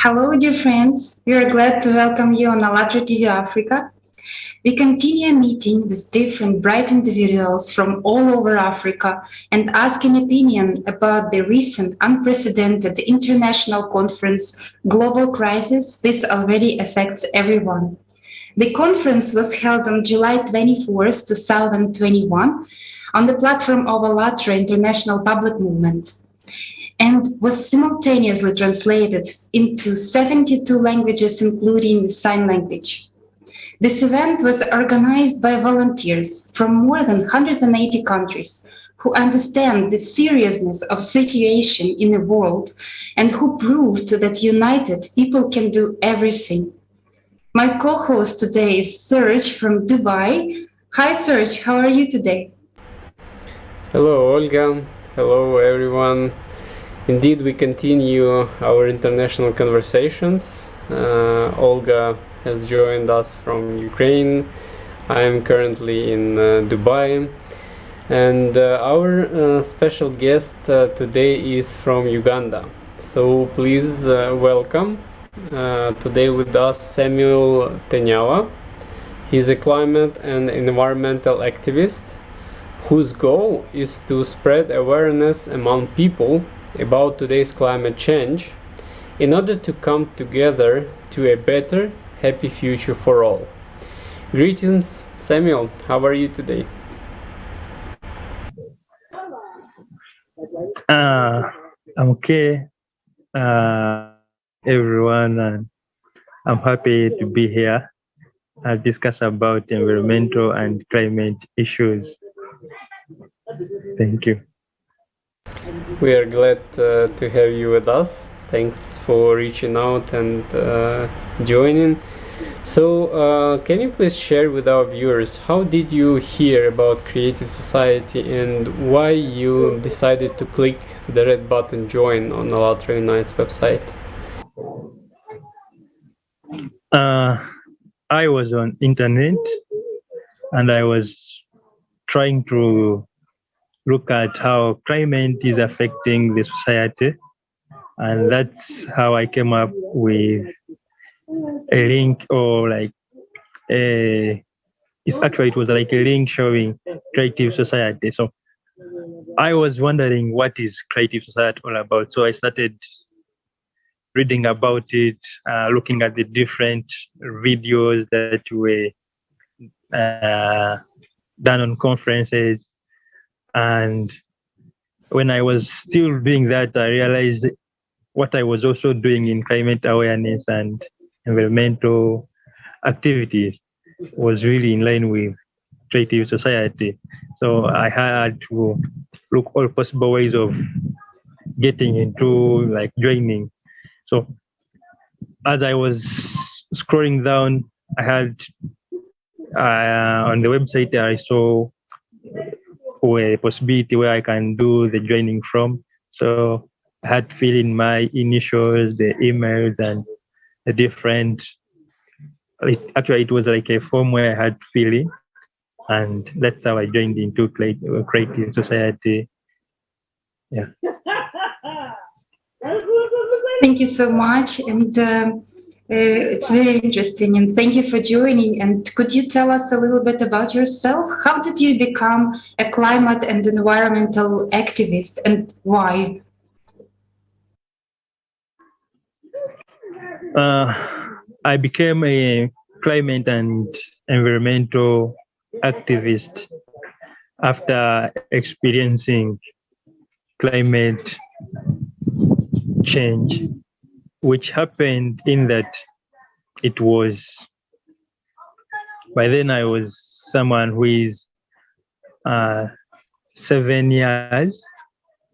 Hello, dear friends. We are glad to welcome you on ALLATRA TV Africa. We continue meeting with different bright individuals from all over Africa and ask an opinion about the recent unprecedented international conference, Global Crisis. This already affects everyone. The conference was held on July 24th, 2021 on the platform of ALLATRA International Public Movement and was simultaneously translated into 72 languages, including sign language. This event was organized by volunteers from more than 180 countries who understand the seriousness of situation in the world and who proved that united people can do everything. My co-host today is Serge from Dubai. Hi Serge, how are you today? Hello, Olga. Hello, everyone. Indeed, we continue our international conversations. Olga has joined us from Ukraine. I am currently in Dubai. And our special guest today is from Uganda. So please welcome today with us Samuel Tenywa. He's a climate and environmental activist whose goal is to spread awareness among people about today's climate change in order to come together to a better, happy future for all. Greetings, Samuel. How are you today? I'm okay, everyone, and I'm happy to be here and discuss about environmental and climate issues. Thank you. We are glad to have you with us. Thanks for reaching out and joining. So, can you please share with our viewers how did you hear about Creative Society and why you decided to click the red button join on ALLATRA Unite's website? I was on internet and I was trying to look at how climate is affecting the society, and that's how I came up with a link, or like it was like a link showing Creative Society. So I was wondering what is Creative Society all about. So I started reading about it, looking at the different videos that were done on conferences. And when I was still doing that, I realized what I was also doing in climate awareness and environmental activities was really in line with Creative Society. So I had to look all possible ways of getting into, like, joining. So as I was scrolling down, I had on the website I saw a possibility where I can do the joining from. So I had to fill in my initials, the emails, and the different. Actually, it was like a form where I had to fill in, and that's how I joined into Creative Society. Yeah. Thank you so much, and it's very interesting. And thank you for joining. And could you tell us a little bit about yourself? How did you become a climate and environmental activist, and why? I became a climate and environmental activist after experiencing climate change, which happened in that it was, by then I was someone who is 7 years,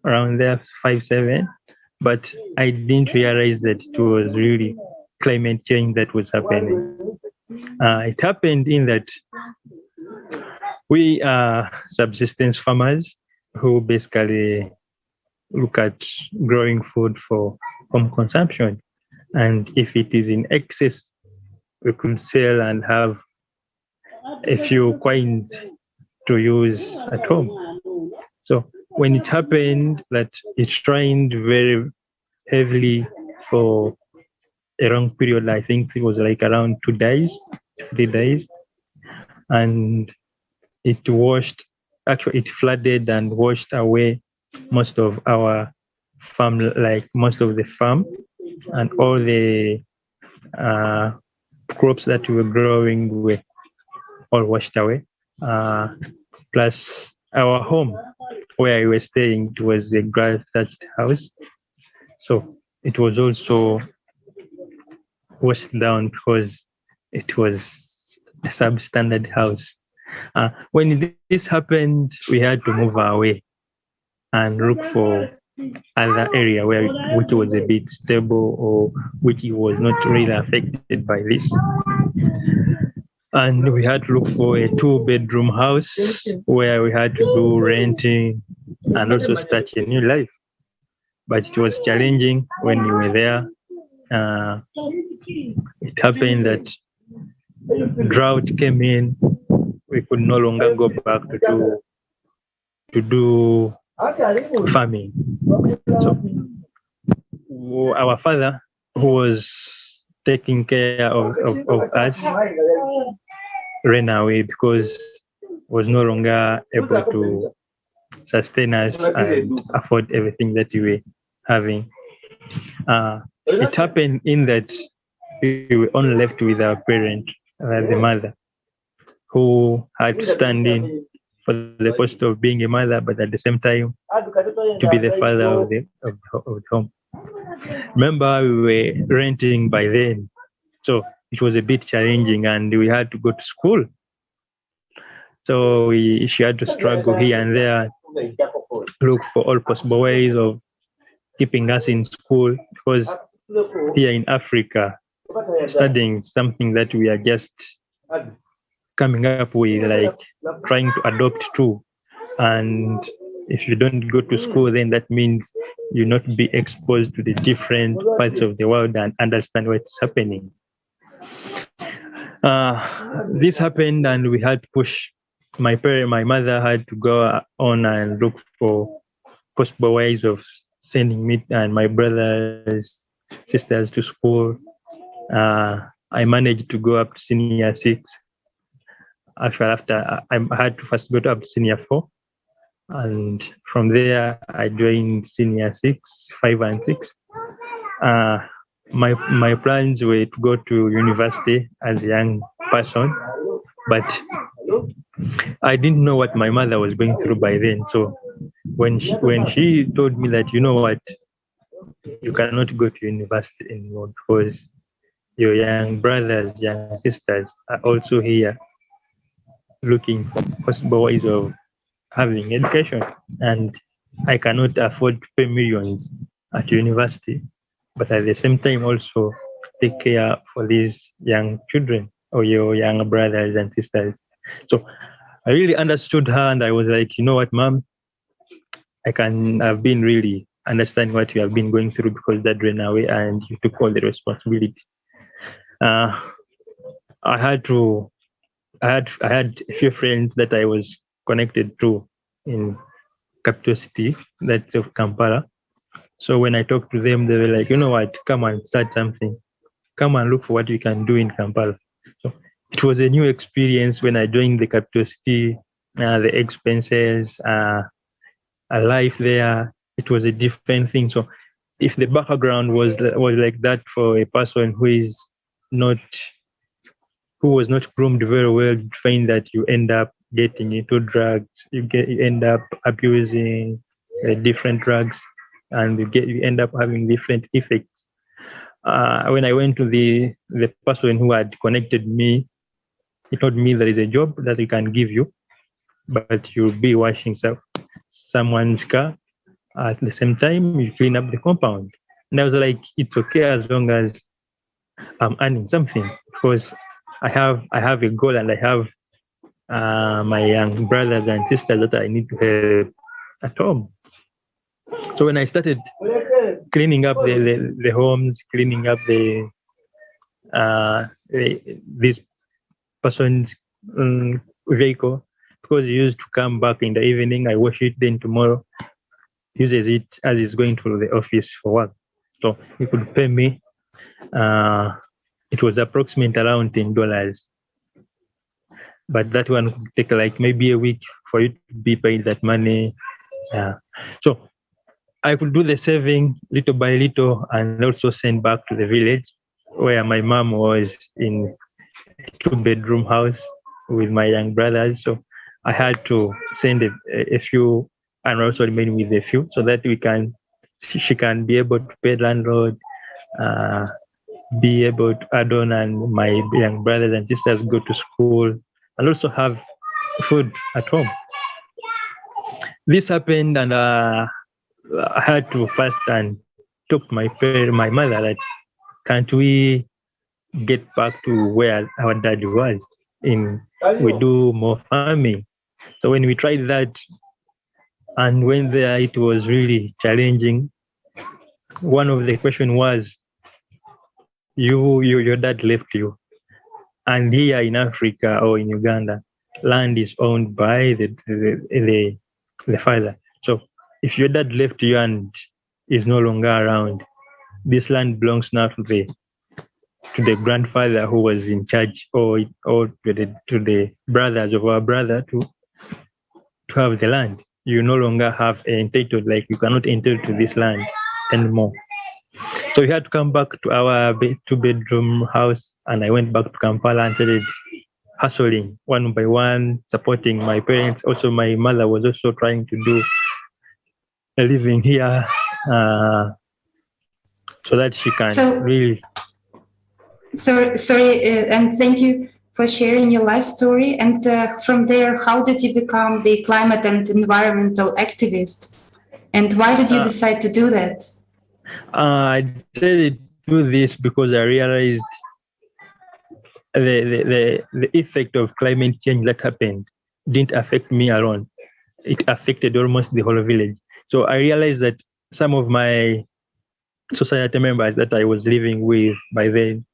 around there, 5, 7, but I didn't realize that it was really climate change that was happening. It happened in that we are subsistence farmers who basically look at growing food for home consumption. And if it is in excess, we could sell and have a few coins to use at home. So when it happened that it rained very heavily for a long period. I think it was like around 2 days, 3 days, and it washed. Actually, it flooded and washed away most of our farm, like most of the farm, and all the crops that we were growing were all washed away. Plus, our home where we were staying, it was a grass thatched house, so it was also washed down because it was a substandard house. When this happened, we had to move away and look for other area where which was a bit stable or which was not really affected by this. And we had to look for a 2-bedroom house where we had to do renting and also start a new life. But it was challenging when we were there. It happened that drought came in. We could no longer go back to do farming. So our father, who was taking care of us, ran away because was no longer able to sustain us and afford everything that we were having. It happened in that we were only left with our parent, the mother, who had to stand in for the post of being a mother, but at the same time to be the father of the home. Remember, we were renting by then, so it was a bit challenging, and we had to go to school. So she had to struggle here and there, look for all possible ways of keeping us in school, because here in Africa, studying something that we are just coming up with, like trying to adopt to. And if you don't go to school, then that means you not be exposed to the different parts of the world and understand what's happening. This happened, and we had to push. My mother had to go on and look for possible ways of sending me and my brothers, sisters to school. I managed to go up to senior 6. After I had to first go up to senior 4, and from there I joined senior 6, 5, and 6. My plans were to go to university as a young person, but I didn't know what my mother was going through by then. So when she told me that, you know what, you cannot go to university anymore because your young brothers, young sisters are also here looking for possible ways of having education, and I cannot afford to pay millions at university, but at the same time also take care for these young children or your young brothers and sisters. So I really understood her, and I was like, you know what, Mom, I've been really understanding what you have been going through because Dad ran away and you took all the responsibility. I had a few friends that I was connected to in capital city, that's of Kampala. So when I talked to them, they were like, you know what, come and start something. Come and look for what you can do in Kampala. So it was a new experience when I joined the capital city, the expenses, a life there. It was a different thing. So if the background was like that for a person who was not groomed very well, you find that you end up getting into drugs, you end up abusing different drugs, and you end up having different effects. When I went to the person who had connected me, he told me there is a job that we can give you, but you'll be washing someone's car. At the same time, you clean up the compound. And I was like, it's okay as long as I'm earning something, because I have a goal, and I have my young brothers and sisters that I need to help at home. So when I started cleaning up the homes, cleaning up this person's vehicle, because he used to come back in the evening, I wash it, then tomorrow uses it as he's going to the office for work. So he could pay me. It was approximate around $10. But that one could take like maybe a week for you to be paid that money. So I could do the saving little by little and also send back to the village where my mom was in a 2-bedroom house with my young brothers. So I had to send a few and also remain with a few so that she can be able to pay landlord, be able to add on, and my young brothers and sisters go to school and also have food at home. This happened, and I had to first and talk to my mother that can't we get back to where our dad was we do more farming. So when we tried that and went there, it was really challenging. One of the question was, your dad left you, and here in Africa or in Uganda, land is owned by the father. So if your dad left you and is no longer around, this land belongs now to the grandfather who was in charge, or to the brothers of our brother to have the land. You no longer have entitled, like you cannot enter to this land anymore. So we had to come back to our 2-bedroom house, and I went back to Kampala and started hustling one by one, supporting my parents. Also, my mother was also trying to do a living here, so that she can really. Sorry, and thank you for sharing your life story. And from there, how did you become the climate and environmental activist? And why did you decide to do that? I decided to do this because I realized the effect of climate change that happened didn't affect me alone. It affected almost the whole village. So I realized that some of my society members that I was living with by then,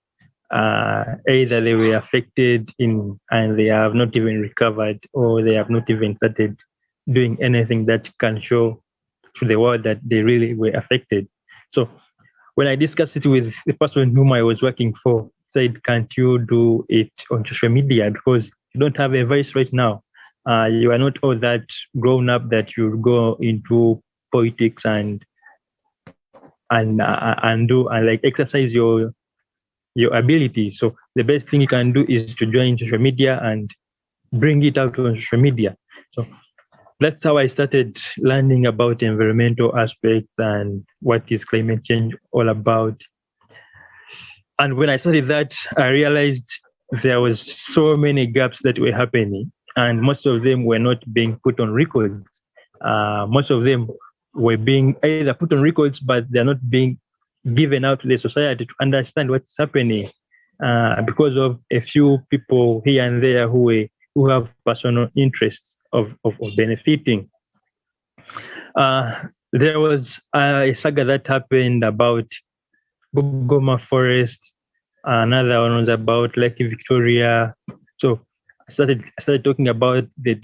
either they were affected and they have not even recovered, or they have not even started doing anything that can show to the world that they really were affected. So when I discussed it with the person whom I was working for, said, can't you do it on social media, because you don't have a voice right now. You are not all that grown up that you go into politics and like exercise your ability. So the best thing you can do is to join social media and bring it out on social media. So that's how I started learning about environmental aspects and what is climate change all about. And when I started that, I realized there was so many gaps that were happening, and most of them were not being put on records. Most of them were being either put on records, but they're not being given out to the society to understand what's happening, because of a few people here and there who have personal interests of benefiting. There was a saga that happened about Bugoma Forest. Another one was about Lake Victoria. So I started talking about the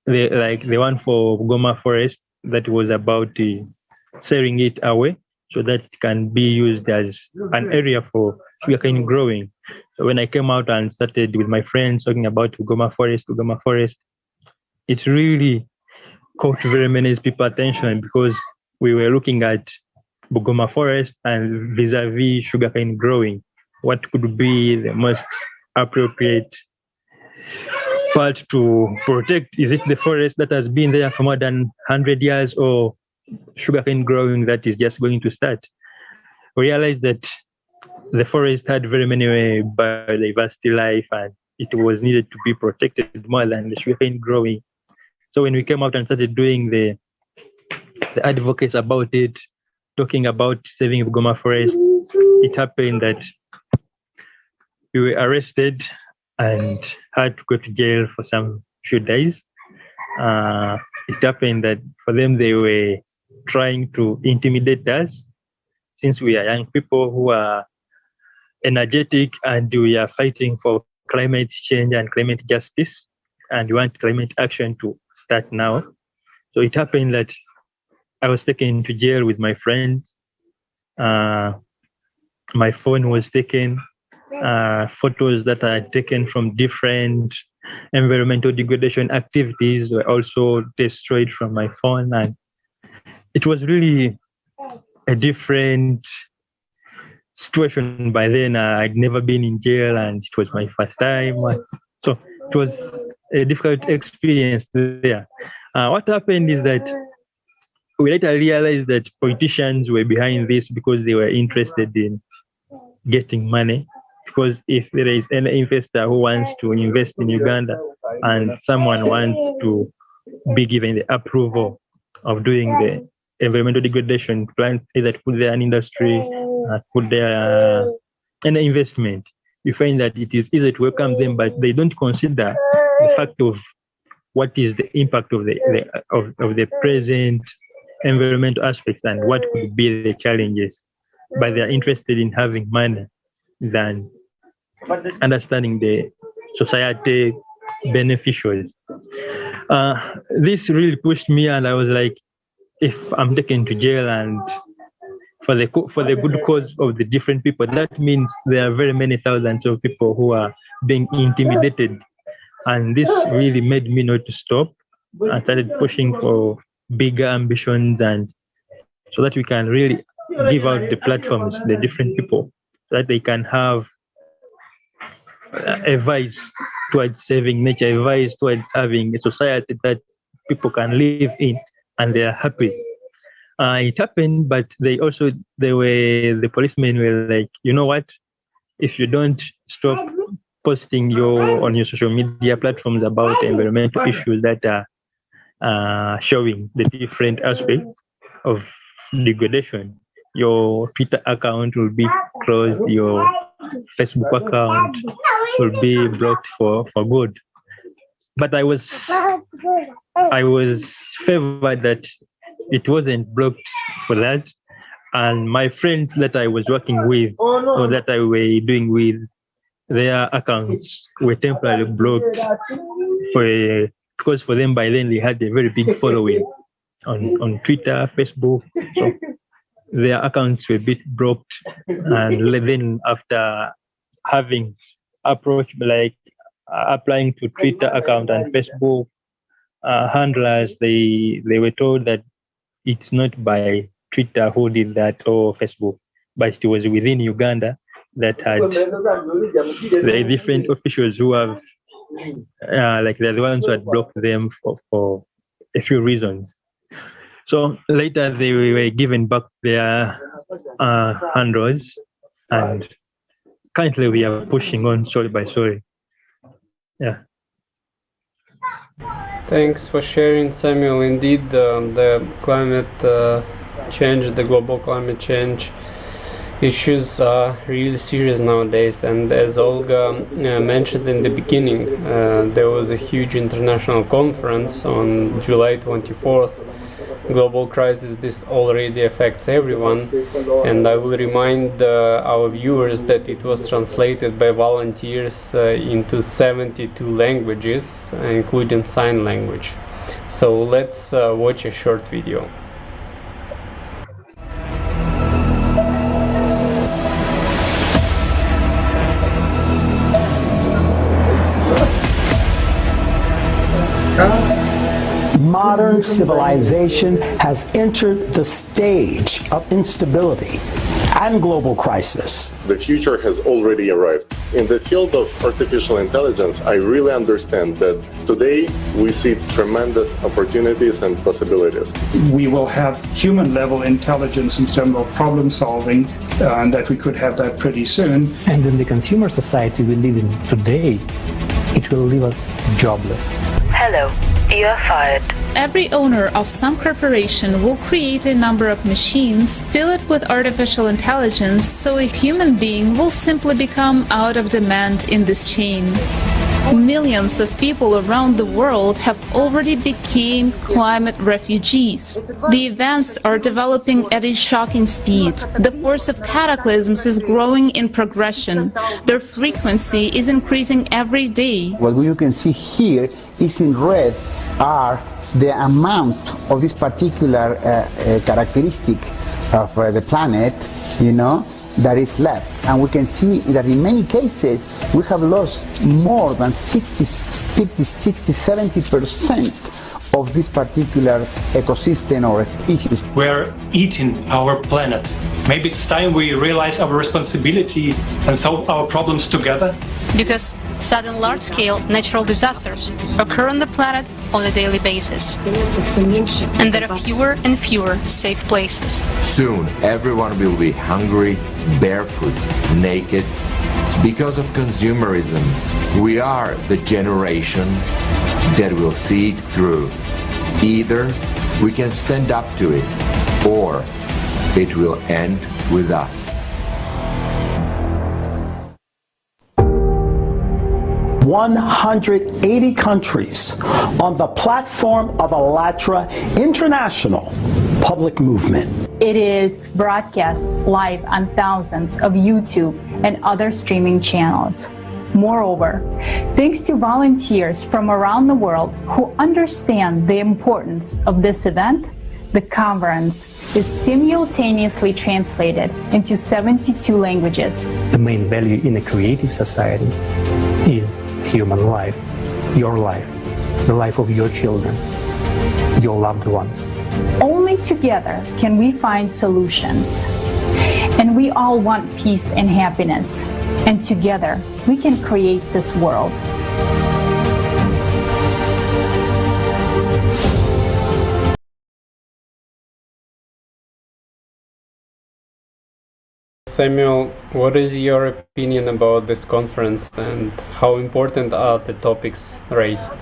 one for Bugoma Forest that was about selling it away so that it can be used as an area for sugarcane growing. So when I came out and started with my friends talking about Bugoma Forest, it really caught very many people's attention, because we were looking at Bugoma Forest and vis-a-vis sugarcane growing. What could be the most appropriate part to protect? Is it the forest that has been there for more than 100 years, or sugarcane growing that is just going to start? We realized that the forest had very many biodiversity life, and it was needed to be protected more than the sugarcane growing. So when we came out and started doing the advocates about it, talking about saving Bugoma Forest, it happened that we were arrested and had to go to jail for some few days. It happened that for them, they were trying to intimidate us, since we are young people who are energetic and we are fighting for climate change and climate justice, and we want climate action to start now. So it happened that I was taken to jail with my friends. my phone was taken. Photos that I had taken from different environmental degradation activities were also destroyed from my phone, and it was really a different situation. By then, I'd never been in jail, and it was my first time, so it was a difficult experience there. What happened is that we later realized that politicians were behind this because they were interested in getting money. Because if there is any investor who wants to invest in Uganda and someone wants to be given the approval of doing the environmental degradation plan, either to put there an industry, put there an investment, you find that it is easy to welcome them, but they don't consider the fact of what is the impact of the present environmental aspects and what could be the challenges. But they are interested in having money than understanding the society beneficiaries. This really pushed me, and I was like, if I'm taken to jail and for the good cause of the different people, that means there are very many thousands of people who are being intimidated. And this really made me not to stop. I started pushing for bigger ambitions, and so that we can really give out the platforms to the different people, so that they can have a voice towards saving nature, a voice towards having a society that people can live in and they are happy. It happened, but the policemen were like, you know what? If you don't stop posting on your social media platforms about environmental issues that are showing the different aspects of degradation, your Twitter account will be closed, your Facebook account will be blocked for good. But I was favored that it wasn't blocked for that. And my friends that I was working with or that I were doing with, their accounts were temporarily blocked because for them by then they had a very big following on Twitter, Facebook. So their accounts were a bit blocked, and then after having approached, like applying to Twitter account and Facebook handlers, they were told that it's not by Twitter who did that or Facebook, but it was within Uganda that had the different officials who have like they're the ones who had blocked them for a few reasons. So later they were given back their handles, and currently we are pushing on story by story. Yeah. Thanks for sharing, Samuel. Indeed, the climate change, the global climate change issues are really serious nowadays, and as Olga mentioned in the beginning, there was a huge international conference on July 24th. Global crisis, this already affects everyone, and I will remind our viewers that it was translated by volunteers into 72 languages, including sign language. So let's watch a short video. Modern civilization has entered the stage of instability and global crisis. The future has already arrived. In the field of artificial intelligence, I really understand that today we see tremendous opportunities and possibilities. We will have human-level intelligence in terms of problem solving, and that we could have that pretty soon. And in the consumer society we live in today, it will leave us jobless. Hello, you are fired. Every owner of some corporation will create a number of machines, fill it with artificial intelligence, so a human being will simply become out of demand in this chain. Millions of people around the world have already become climate refugees. The events are developing at a shocking speed. The force of cataclysms is growing in progression. Their frequency is increasing every day. What you can see here is in red are the amount of this particular characteristic of the planet, that is left. And we can see that in many cases, we have lost more than 60, 50, 60, 70% of this particular ecosystem or species. We're eating our planet. Maybe it's time we realize our responsibility and solve our problems together. Because sudden large-scale natural disasters occur on the planet on a daily basis. And there are fewer and fewer safe places. Soon, everyone will be hungry, barefoot, naked. Because of consumerism, we are the generation that will see it through. Either we can stand up to it, or it will end with us. 180 countries on the platform of ALLATRA International Public Movement. It is broadcast live on thousands of YouTube and other streaming channels. Moreover, thanks to volunteers from around the world who understand the importance of this event, the conference is simultaneously translated into 72 languages. The main value in a creative society is human life, the life of your children, your loved ones. Only together can we find solutions. And we all want peace and happiness. And together we can create this world. Samuel, what is your opinion about this conference and how important are the topics raised?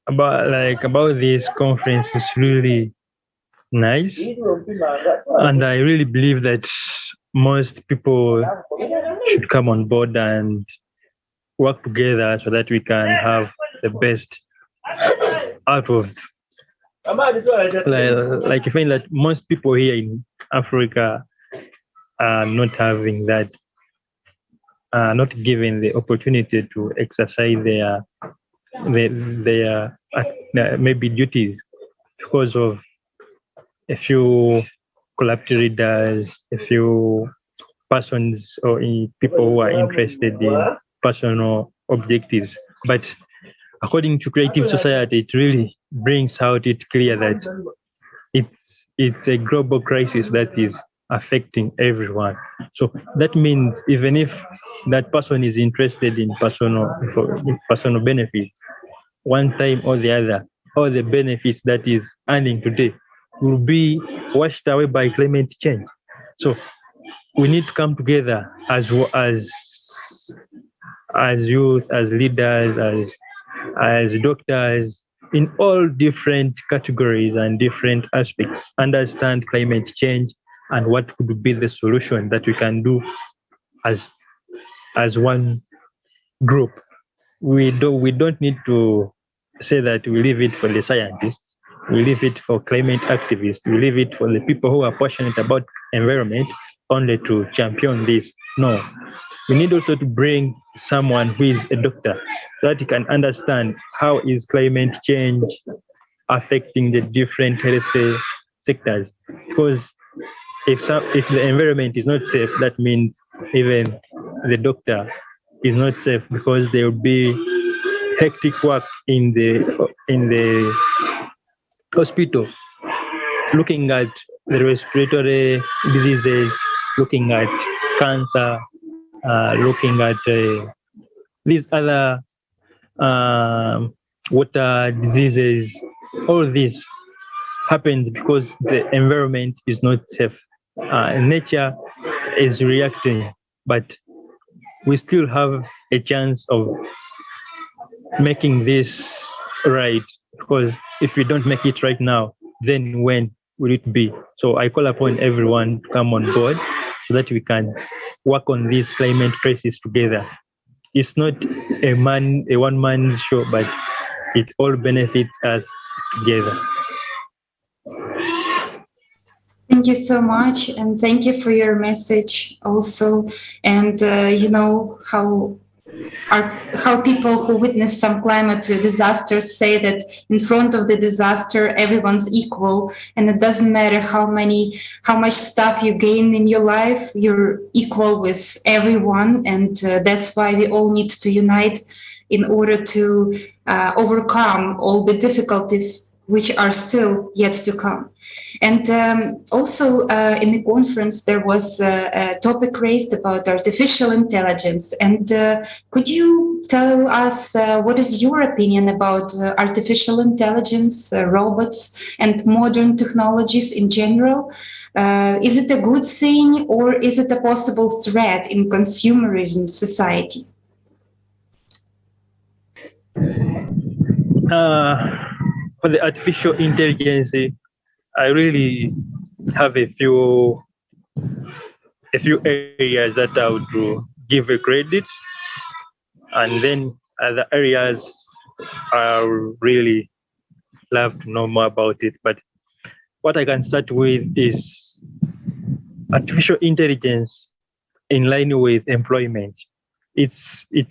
About this conference is really nice, and I really believe that most people should come on board and work together so that we can have the best out of. I find that most people here in Africa are not having that, not given the opportunity to exercise their maybe duties because of a few collapse readers, a few persons or people who are interested in personal objectives. But according to Creative Society, it really brings out it clear that it's a global crisis that is affecting everyone. So that means even if that person is interested in personal benefits, one time or the other, all the benefits that is earning today will be washed away by climate change. So we need to come together as youth, as leaders, as doctors, in all different categories and different aspects, understand climate change and what could be the solution that we can do as one group. We don't need to say that we leave it for the scientists, we leave it for climate activists, we leave it for the people who are passionate about environment only to champion this. No, we need also to bring someone who is a doctor so that he can understand how is climate change affecting the different health sectors. Because if the environment is not safe, that means even the doctor is not safe, because there will be hectic work in the hospital, looking at the respiratory diseases, looking at cancer, looking at these other water diseases. All this happens because the environment is not safe. Nature is reacting, but we still have a chance of making this right, because if we don't make it right now, then when will it be? So I call upon everyone to come on board so that we can work on this climate crisis together. It's not a one-man show, but it all benefits us together. Thank you so much, and thank you for your message also. And you know how how people who witness some climate disasters say that in front of the disaster everyone's equal, and it doesn't matter how much stuff you gain in your life, you're equal with everyone, and that's why we all need to unite in order to overcome all the difficulties which are still yet to come. And also in the conference, there was a topic raised about artificial intelligence. And could you tell us what is your opinion about artificial intelligence, robots, and modern technologies in general? Is it a good thing, or is it a possible threat in consumerism society? For the artificial intelligence, I really have a few areas that I would give a credit, and then other areas I really love to know more about it. But what I can start with is artificial intelligence in line with employment. It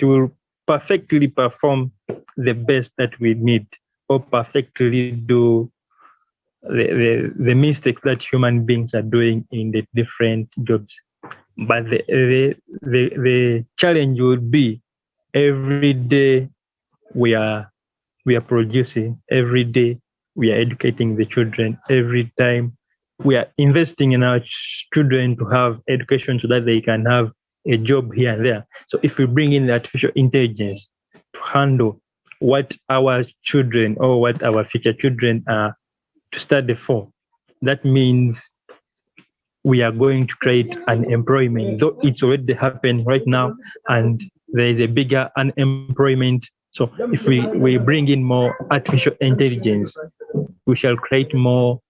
will perfectly perform the best that we need, or perfectly do the mistakes that human beings are doing in the different jobs. But the challenge would be every day we are producing, every day we are educating the children, every time we are investing in our children to have education so that they can have a job here and there. So if we bring in the artificial intelligence to handle what our children or what our future children are to study for, that means we are going to create unemployment, though it's already happening right now, and there is a bigger unemployment. So if we bring in more artificial intelligence, we shall create more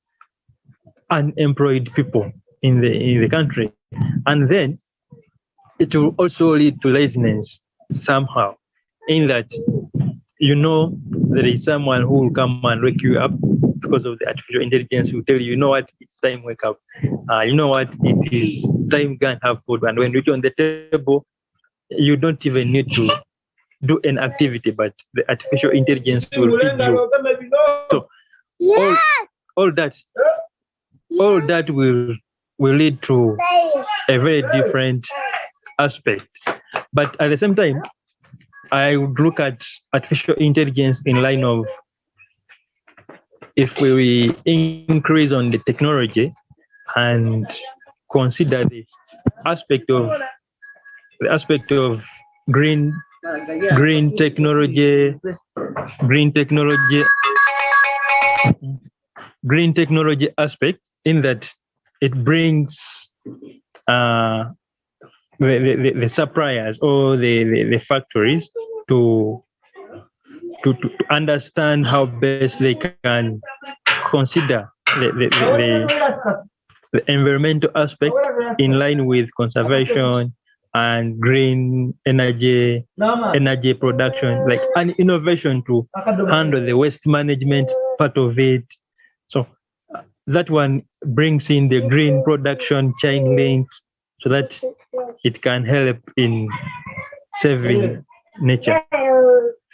unemployed people in the country. And then it will also lead to laziness somehow, in that there is someone who will come and wake you up because of the artificial intelligence. Will tell you, you know what, it's time wake up. You know what, it is time go and have food. And when you reach on the table, you don't even need to do an activity, but the artificial intelligence will feed you. So all that will lead to a very different aspect. But at the same time, I would look at artificial intelligence in line of, if we increase on the technology and consider the aspect of green technology aspect, in that it brings the suppliers or the factories to understand how best they can consider the environmental aspect in line with conservation and green energy production, like an innovation to handle the waste management part of it. So that one brings in the green production chain link, so that it can help in saving nature.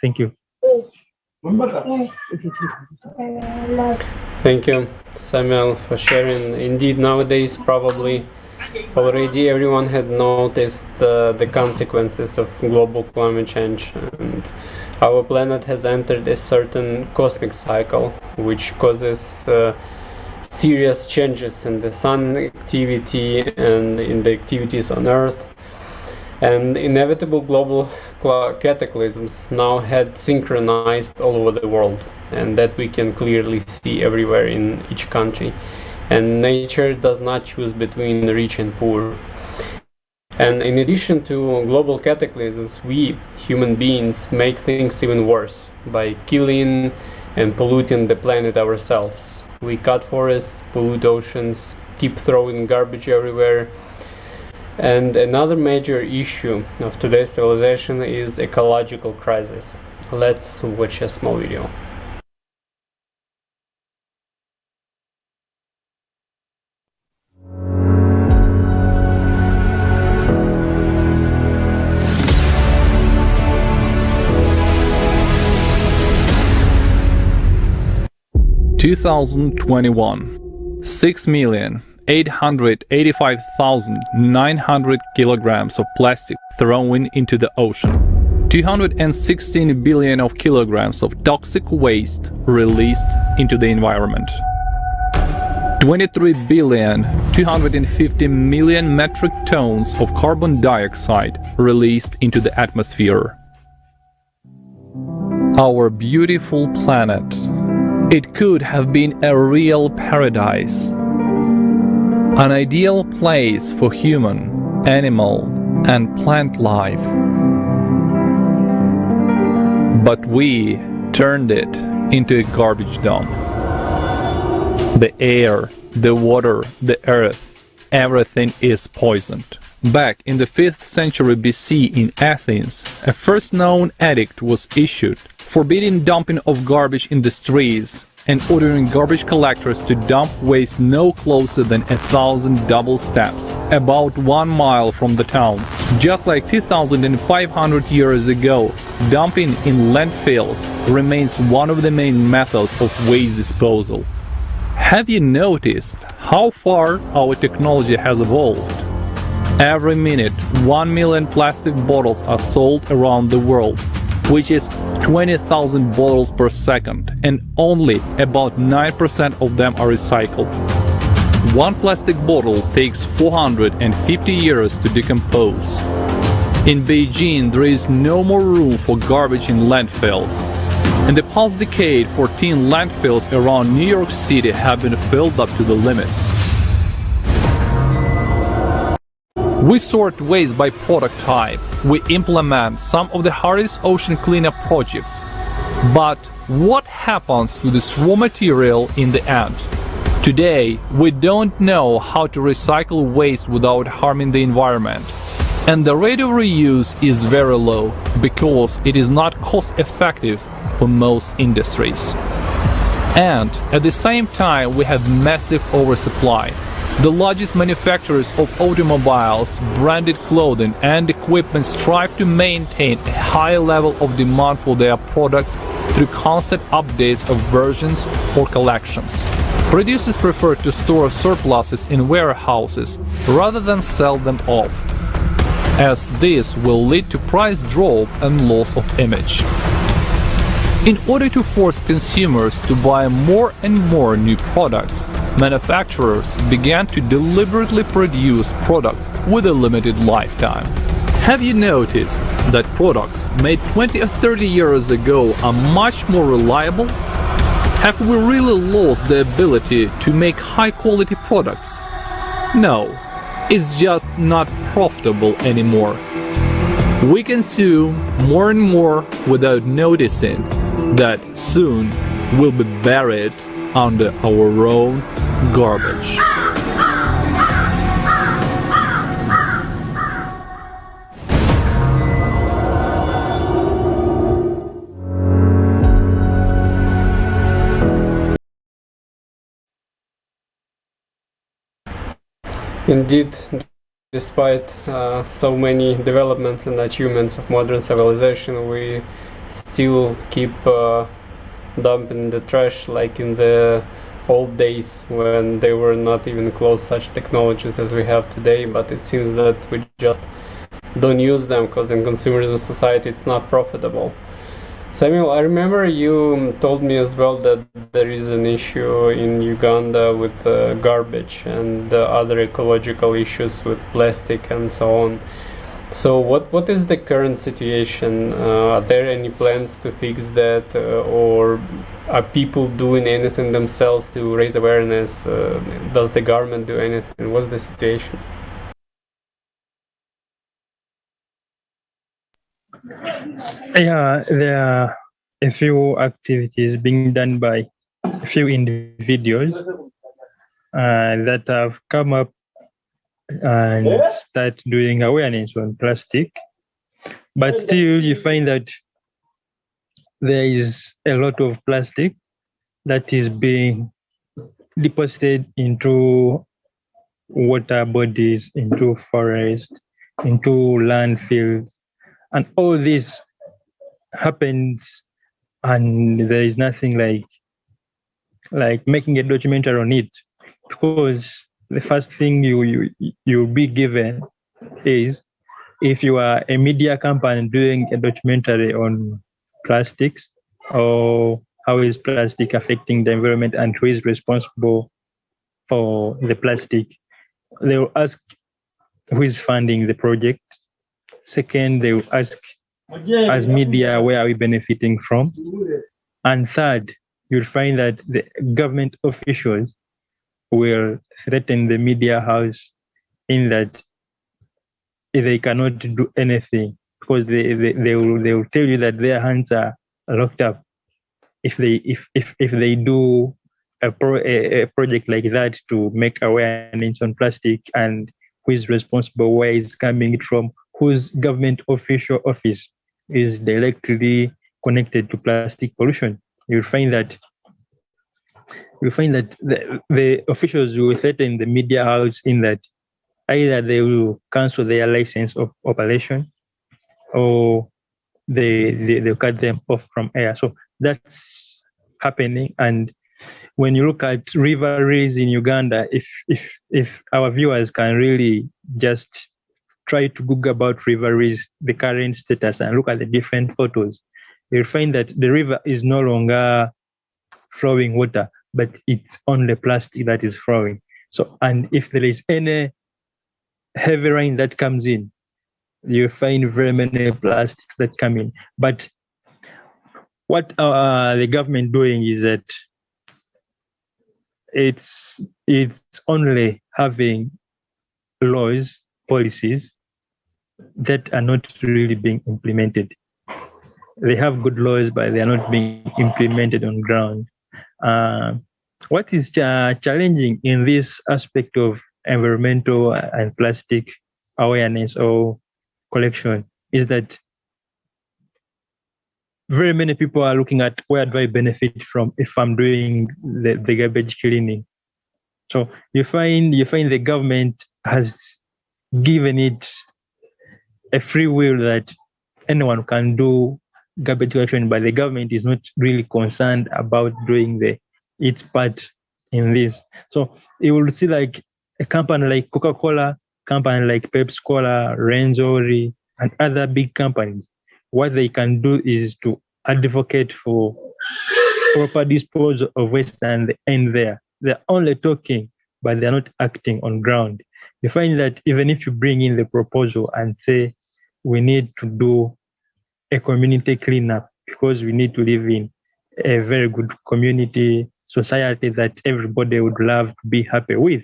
Thank you. Thank you, Samuel, for sharing. Indeed, nowadays probably already everyone had noticed the consequences of global climate change, and our planet has entered a certain cosmic cycle which causes serious changes in the sun activity and in the activities on Earth. And inevitable global cataclysms now had synchronized all over the world, and that we can clearly see everywhere in each country. And nature does not choose between rich and poor. And in addition to global cataclysms, we, human beings, make things even worse by killing and polluting the planet ourselves. We cut forests, pollute oceans, keep throwing garbage everywhere. And another major issue of today's civilization is ecological crisis. Let's watch a small video. 2021, 6,885,900 kilograms of plastic thrown into the ocean. 216 billion of kilograms of toxic waste released into the environment. 23 billion 250 million metric tons of carbon dioxide released into the atmosphere. Our beautiful planet. It could have been a real paradise. An ideal place for human, animal, and plant life. But we turned it into a garbage dump. The air, the water, the earth, everything is poisoned. Back in the 5th century BC in Athens, a first known edict was issued, forbidding dumping of garbage in the streets and ordering garbage collectors to dump waste no closer than 1,000 double steps, about 1 mile from the town. Just like 2,500 years ago, dumping in landfills remains one of the main methods of waste disposal. Have you noticed how far our technology has evolved? Every minute, 1 million plastic bottles are sold around the world, which is 20,000 bottles per second, and only about 9% of them are recycled. One plastic bottle takes 450 years to decompose. In Beijing, there is no more room for garbage in landfills. In the past decade, 14 landfills around New York City have been filled up to the limits. We sort waste by product type. We implement some of the hardest ocean cleanup projects. But what happens to this raw material in the end? Today, we don't know how to recycle waste without harming the environment. And the rate of reuse is very low because it is not cost-effective for most industries. And at the same time, we have massive oversupply. The largest manufacturers of automobiles, branded clothing and equipment strive to maintain a high level of demand for their products through constant updates of versions or collections. Producers prefer to store surpluses in warehouses rather than sell them off, as this will lead to price drop and loss of image. In order to force consumers to buy more and more new products, manufacturers began to deliberately produce products with a limited lifetime. Have you noticed that products made 20 or 30 years ago are much more reliable? Have we really lost the ability to make high-quality products? No, it's just not profitable anymore. We consume more and more without noticing that soon we'll be buried under our own garbage. Indeed, despite so many developments and achievements of modern civilization, we still keep dumping the trash like in the old days when they were not even close such technologies as we have today. But it seems that we just don't use them because in consumerism society it's not profitable. Samuel, I remember you told me as well that there is an issue in Uganda with garbage and other ecological issues with plastic and so on. So what is the current situation? Are there any plans to fix that, or are people doing anything themselves to raise awareness? Does the government do anything? What's the situation? Yeah, there are a few activities being done by a few individuals that have come up and start doing awareness on plastic. But still, you find that there is a lot of plastic that is being deposited into water bodies, into forests, into landfills, and all this happens, and there is nothing like like making a documentary on it, because the first thing you'll be given is, if you are a media company doing a documentary on plastics, or how is plastic affecting the environment and who is responsible for the plastic, they will ask who is funding the project. Second, they will ask, as media, where are we benefiting from? And third, you'll find that the government officials will threaten the media house in that they cannot do anything, because they will tell you that their hands are locked up if they do a project like that to make awareness on plastic, and who is responsible, where it's coming from, whose government official office is directly connected to plastic pollution. You'll find that the officials will threaten the media house in that either they will cancel their license of operation, or they'll cut them off from air. So that's happening. And when you look at rivalries in Uganda, if our viewers can really just try to Google about rivalries, the current status, and look at the different photos, you'll find that the river is no longer flowing water, but it's only plastic that is flowing. So, and if there is any heavy rain that comes in, you find very many plastics that come in. But what the government doing is that it's only having laws, policies that are not really being implemented. They have good laws, but they are not being implemented on ground. What is challenging in this aspect of environmental and plastic awareness or collection is that very many people are looking at, where do I benefit from if I'm doing the garbage cleaning? So you find the government has given it a free will that anyone can do garbage collection, but the government is not really concerned about doing its part in this. So you will see like a company like Coca-Cola, company like Pepsi-Cola, Renzori, and other big companies. What they can do is to advocate for proper disposal of waste and end there. They're only talking, but they're not acting on ground. You find that even if you bring in the proposal and say, we need to do a community cleanup because we need to live in a very good community society that everybody would love to be happy with,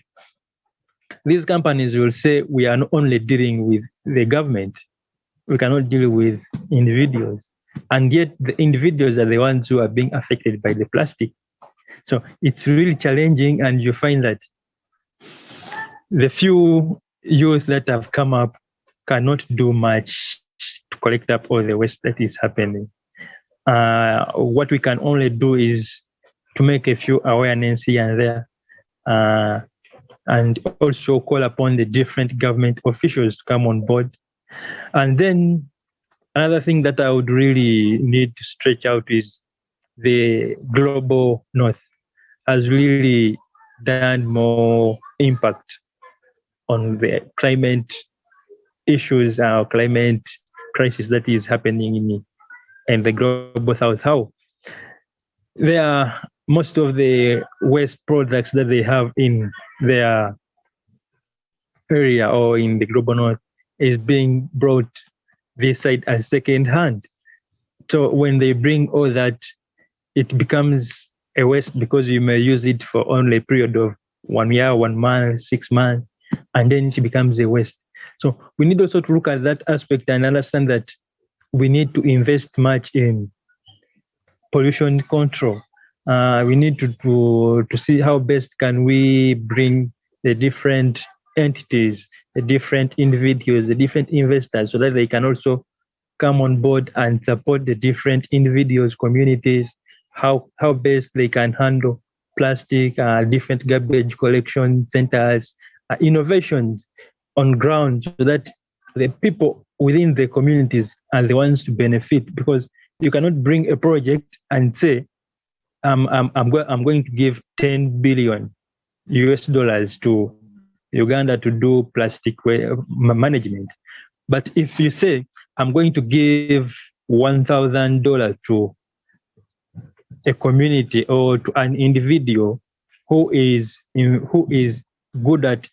these companies will say, we are not only dealing with the government, we cannot deal with individuals. And yet the individuals are the ones who are being affected by the plastic. So it's really challenging, and you find that the few youth that have come up cannot do much to collect up all the waste that is happening. What we can only do is to make a few awareness here and there, and also call upon the different government officials to come on board. And then another thing that I would really need to stretch out is the global north has really done more impact on the climate issues, our climate crisis that is happening in the global south. How there are most of the waste products that they have in their area or in the global north is being brought this side as second hand. So when they bring all that, it becomes a waste because you may use it for only a period of 1 year, 1 month, 6 months, and then it becomes a waste. So we need also to look at that aspect and understand that we need to invest much in pollution control. We need to see how best can we bring the different entities, the different individuals, the different investors, so that they can also come on board and support the different individuals, communities, how best they can handle plastic, different garbage collection centers, innovations on ground, so that the people within the communities are the ones to benefit. Because you cannot bring a project and say, I'm going to give 10 billion US dollars to Uganda to do plastic management. But if you say I'm going to give $1,000 to a community or to an individual who is good at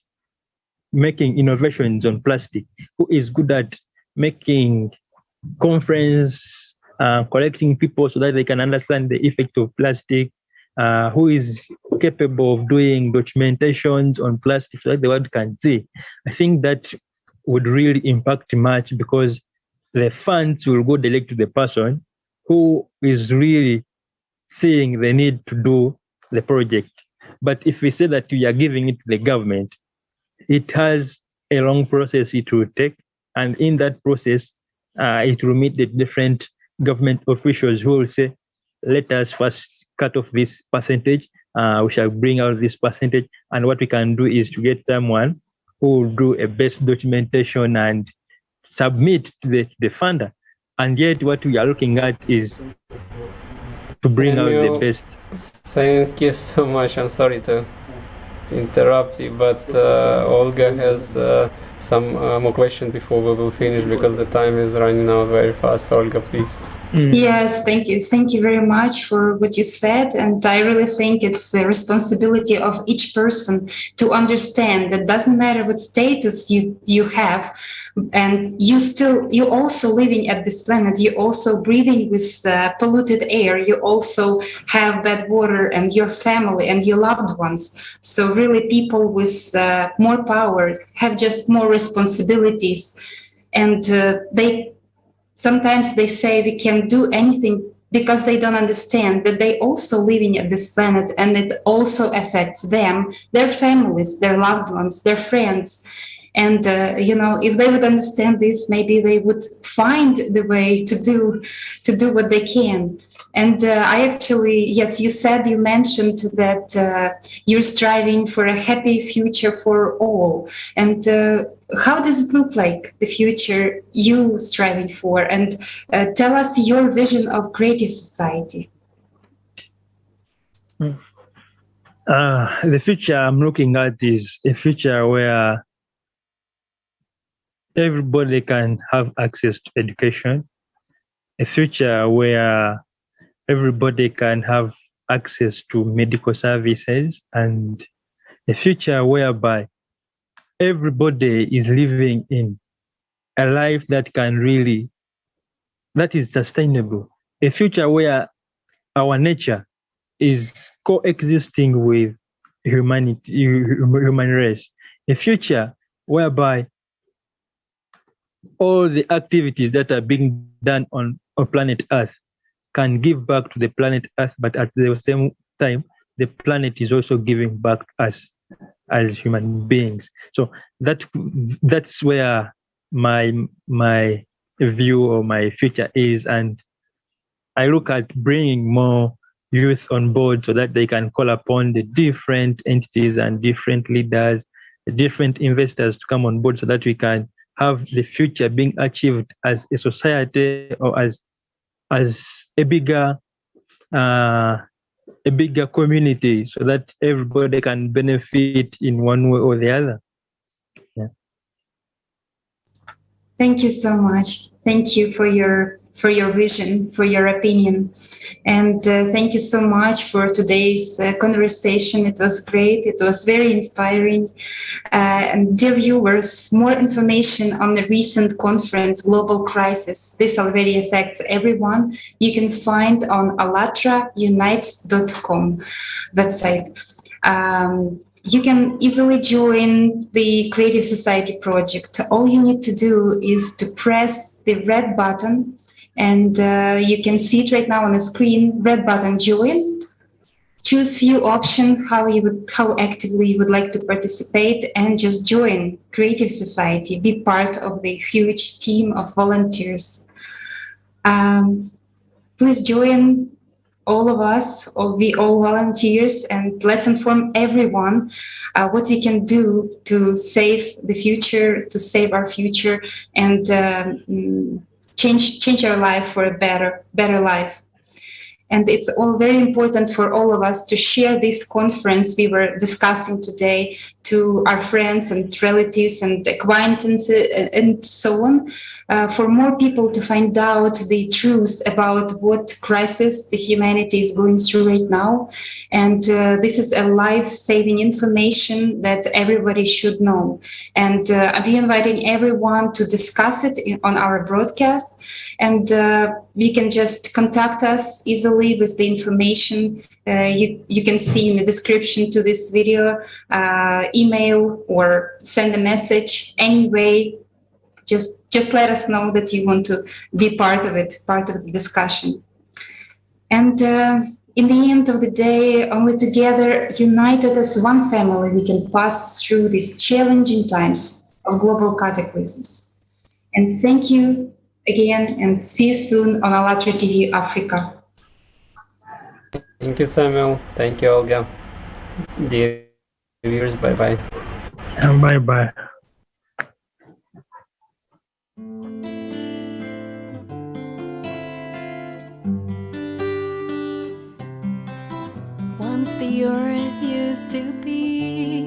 making innovations on plastic, who is good at making conference, collecting people so that they can understand the effect of plastic, who is capable of doing documentations on plastic so that the world can see. I think that would really impact much, because the funds will go direct to the person who is really seeing the need to do the project. But if we say that we are giving it to the government, it has a long process it will take, and in that process, it will meet the different government officials who will say, let us first cut off this percentage, we shall bring out this percentage, and what we can do is to get someone who will do a best documentation and submit to the funder. And yet what we are looking at is to bring out the best. Thank you so much. I'm sorry to interrupt you, but Olga has some more questions before we will finish, because the time is running out very fast. Olga, please. Yes, thank you. Thank you very much for what you said. And I really think it's the responsibility of each person to understand that doesn't matter what status you have, and you also living at this planet, you also breathing with polluted air, you also have bad water, and your family and your loved ones. So really people with more power have just more responsibilities, and sometimes they say we can't do anything because they don't understand that they also living at this planet, and it also affects them, their families, their loved ones, their friends. And if they would understand this, maybe they would find the way to do what they can. And I actually, yes, you mentioned that you're striving for a happy future for all. And how does it look like, the future you striving for? And tell us your vision of creative society. The future I'm looking at is a future where everybody can have access to education, a future where everybody can have access to medical services, and a future whereby everybody is living in a life that is sustainable, a future where our nature is coexisting with human race, a future whereby all the activities that are being done on planet Earth can give back to the planet Earth, but at the same time, the planet is also giving back to us as human beings. So that's where my view or my future is, and I look at bringing more youth on board so that they can call upon the different entities and different leaders, different investors to come on board so that we can have the future being achieved as a society or as a bigger community, so that everybody can benefit in one way or the other. Yeah. Thank you so much. Thank you for your vision, for your opinion. And thank you so much for today's conversation. It was great. It was very inspiring. And dear viewers, more information on the recent conference, Global Crisis. This already affects everyone. You can find on ALLATRAunites.com website. You can easily join the Creative Society project. All you need to do is to press the red button, and you can see it right now on the screen, red button, join. Choose few options how actively you would like to participate, and just join Creative Society, be part of the huge team of volunteers. Please join all of us, or we all volunteers, and let's inform everyone what we can do to save the future, to save our future, and change our life for a better life. And it's all very important for all of us to share this conference we were discussing today to our friends and relatives and acquaintances and so on, for more people to find out the truth about what crisis the humanity is going through right now. And this is a life-saving information that everybody should know. And I'll be inviting everyone to discuss it on our broadcast. And you can just contact us easily with the information you can see in the description to this video, email or send a message. Anyway, just let us know that you want to be part of it, part of the discussion. And in the end of the day, only together, united as one family, we can pass through these challenging times of global cataclysms. And thank you again, and see you soon on ALLATRA TV Africa. Thank you, Samuel. Thank you, Olga. Dear viewers, bye-bye. And bye-bye. Once the earth used to be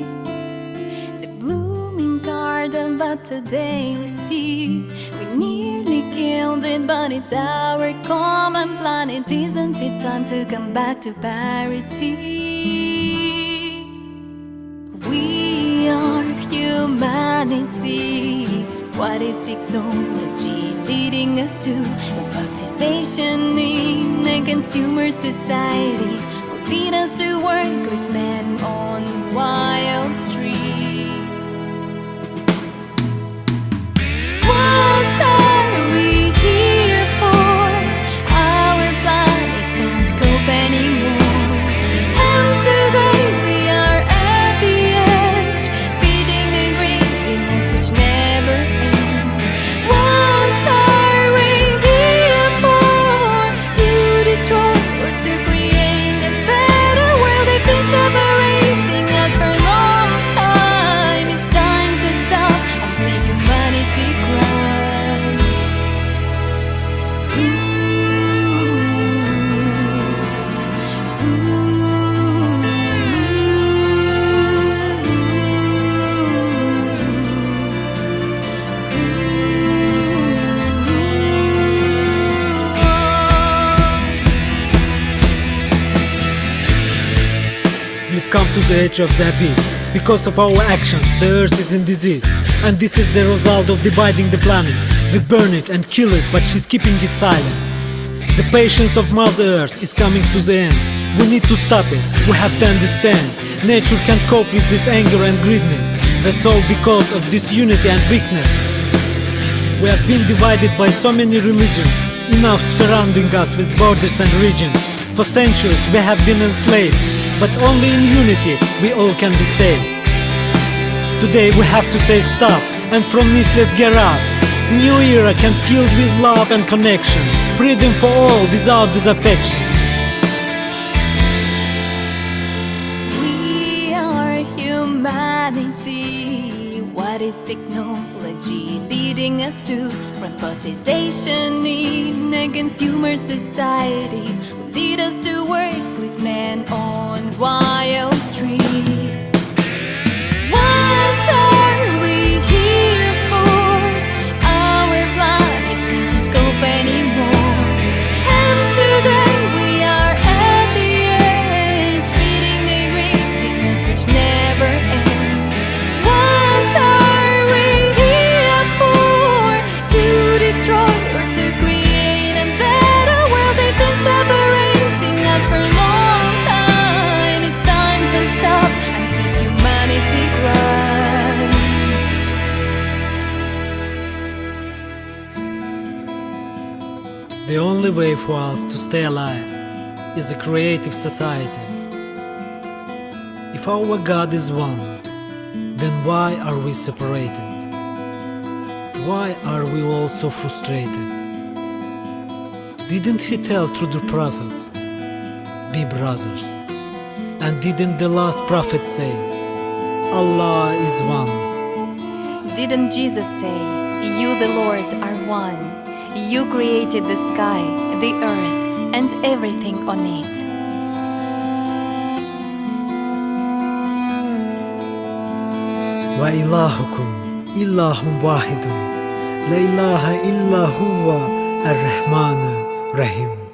the blooming garden, but today we see we nearly killed it, but it's our common planet. Isn't it time to come back to parity? We are humanity. What is technology leading us to? Robotization in a consumer society lead us to workless men on wild streets. What are we here for? Our planet can't cope anymore, and today we are at the edge, feeding a greediness which never ends. What are we here for? To destroy or to create a better world? They've been separating us for a long time. It's time to stop and see humanity cry. We've come to the edge of the abyss. Because of our actions, the earth is in disease. And this is the result of dividing the planet. We burn it and kill it, but she's keeping it silent. The patience of Mother Earth is coming to the end. We need to stop it, we have to understand. Nature can't cope with this anger and greediness. That's all because of disunity and weakness. We have been divided by so many religions, enough surrounding us with borders and regions. For centuries we have been enslaved, but only in unity we all can be saved. Today we have to say stop, and from this let's get up. New era can filled with love and connection, freedom for all without disaffection. We are humanity. What is technology leading us to? Robotization in a consumer society will lead us to workless men on wild streets. What are we here for? Our planet can't cope anymore, and today we are at the edge, feeding the greediness which never ends. What are we here for? To destroy or to create a better world? They've been separating us for a long time. It's time to stop and see humanity cry. The only way for us to stay alive is a creative society. If our God is one, then why are we separated? Why are we all so frustrated? Didn't he tell through the prophets, be brothers? And didn't the last prophet say, Allah is one? Didn't Jesus say, you the Lord are one? You created the sky, the earth, and everything on it. وإلهكم إله واحد لا إله إلا هو الرحمن الرحيم.